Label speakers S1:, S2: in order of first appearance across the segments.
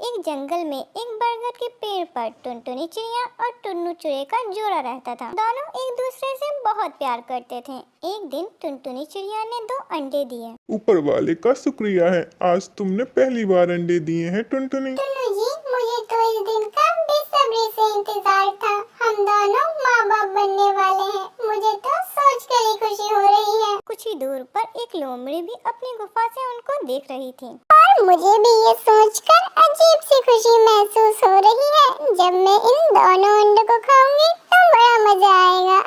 S1: एक जंगल में एक बरगद के पेड़ पर टुनटुनी चिड़िया और टुन्नू चिड़िया का जोड़ा रहता था। दोनों एक दूसरे से बहुत प्यार करते थे। एक दिन टुनटुनी चिड़िया ने 2 अंडे दिए।
S2: ऊपर वाले का शुक्रिया है, आज तुमने पहली बार अंडे दिए हैं टुनटुनी।
S3: टुन्नू जी, मुझे तो इस दिन का बेसब्री से इंतजार था। हम दोनों माँ बाप बनने वाले हैं। मुझे तो सोच कर ही खुशी हो रही है।
S1: कुछ ही दूर पर एक लोमड़ी भी अपनी गुफा से उनको देख रही थी।
S3: और मुझे भी ये सोचकर अजीब सी खुशी महसूस हो रही है। जब मैं इन दोनों अंडों को खाऊंगी तो बड़ा मजा आएगा।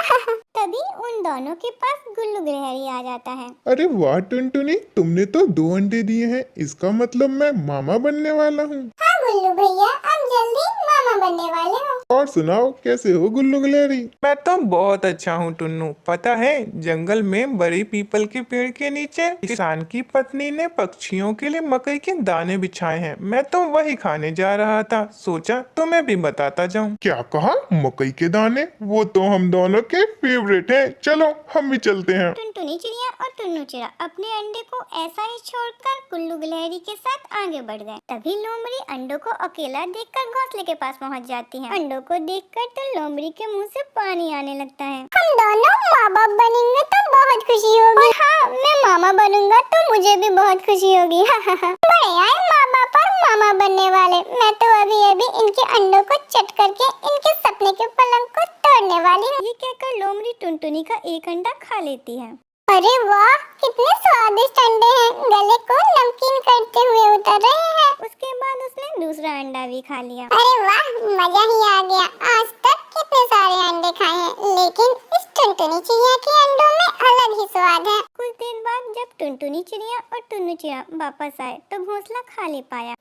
S1: तभी उन दोनों के पास गुल्लू गिलहरी आ जाता है।
S2: अरे वाह टुनटुनी, तुमने तो 2 अंडे दिए हैं, इसका मतलब मैं मामा बनने वाला हूँ।
S3: हाँ गुल्लू भैया, अब जल्दी मामा बनने वाले हो।
S2: और सुनाओ, कैसे हो गुल्लू गिलहरी?
S4: मैं तो बहुत अच्छा हूँ टुन्नू। पता है, जंगल में बड़ी पीपल के पेड़ के नीचे किसान की पत्नी ने पक्षियों के लिए मकई के दाने बिछाए हैं। मैं तो वही खाने जा रहा था, सोचा तुम्हें भी बताता जाऊँ।
S2: क्या कहा? मकई के दाने? वो तो हम दोनों के फेवरेट हैं। चलो हम भी चलते हैं।
S1: टुनटुनी चिड़िया और टुन्नू चिड़िया अपने अंडे को ऐसा ही छोड़कर गुल्लू गिलहरी के साथ आगे बढ़ गए। तभी लोमड़ी अंडों को अकेला देखकर घोंसले के पास पहुंच जाती है। अंडों को देखकर तो लोमड़ी के मुंह से पानी आने लगता है।
S3: हम दोनों माँ बाप बनेंगे तो बहुत खुशी होगी। और हाँ, मैं मामा बनूंगा तो मुझे भी बहुत खुशी होगी। बड़े आए माँ बाप और मामा बनने वाले। मैं तो अभी अभी इनके अंडों को चट करके इनके सपने के पलंग को तोड़ने वाली हूँ।
S1: ये कहकर लोमड़ी टुनटुनी का एक अंडा खा लेती है।
S3: अरे वाह, कितने स्वादिष्ट अंडे हैं। गले को नमकीन करते हुए उतर रहे हैं।
S1: उसके बाद उसने दूसरा अंडा भी खा लिया।
S3: अरे वाह, मजा ही आ गया। आज तक कितने सारे अंडे खाए हैं, लेकिन इस टुनटुनी चिड़िया के अंडों में अलग ही स्वाद है।
S1: कुछ देर बाद जब टुनटुनी चिड़िया और टुन्नू चिड़िया वापस आए तो घोंसला खाली पाया।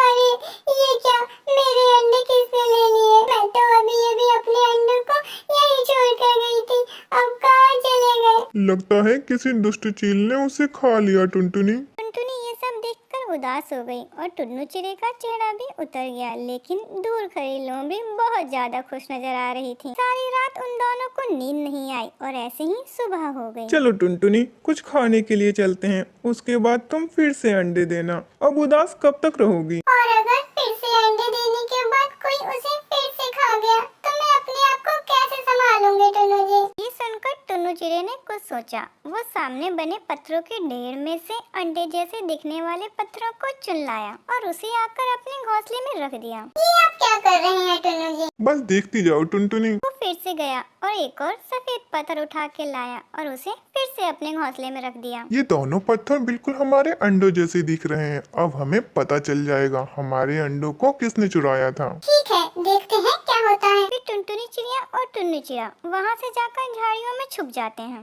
S3: अरे ये क्या, मेरे अंडे किसने ले लिए? मैं तो अभी अभी अपने अंडों को यहीं छोड़ कर गई थी, अब कहाँ चले गए?
S2: लगता है किसी दुष्ट चील ने उसे खा लिया टुनटुनी।
S1: टुनटुनी ये सब देखकर उदास हो गई और टुन्नू चिड़िया का चेहरा भी उतर गया। लेकिन दूर खड़ी लोमड़ी बहुत ज्यादा खुश नजर आ रही थी। सारी रात उन दोनों को नींद नहीं आई और ऐसे ही सुबह हो गई।
S4: चलो टुनटुनी, कुछ खाने के लिए चलते हैं, उसके बाद तुम फिर से अंडे देना। अब उदास कब तक रहोगी?
S3: और अगर फिर से अंडे देने के बाद कोई उसे फिर से खा गया तो मैं अपने आप को कैसे संभालूंगी टुन्नू जी?
S1: ये सुनकर टुन्नू चिड़िया ने कुछ सोचा। वो सामने बने पत्थरों के ढेर में से अंडे जैसे दिखने वाले पत्थरों को चुन लाया और उसे आकर अपने घोंसले में रख दिया।
S3: ये आप क्या कर रहे हैं टुन्नू जी?
S2: बस देखती जाओ टुनटुनी।
S1: वो फिर से गया और एक और सफेद पत्थर उठा के लाया और उसे फिर से अपने घोंसले में रख दिया।
S2: ये दोनों पत्थर बिल्कुल हमारे अंडों जैसे दिख रहे हैं। अब हमें पता चल जाएगा हमारे अंडों को किसने चुराया था।
S3: ठीक है, देखते हैं क्या होता है।
S1: फिर टुनटुनी चिड़िया और टुन्नू चिड़िया वहाँ से जाकर झाड़ियों में छुप जाते हैं।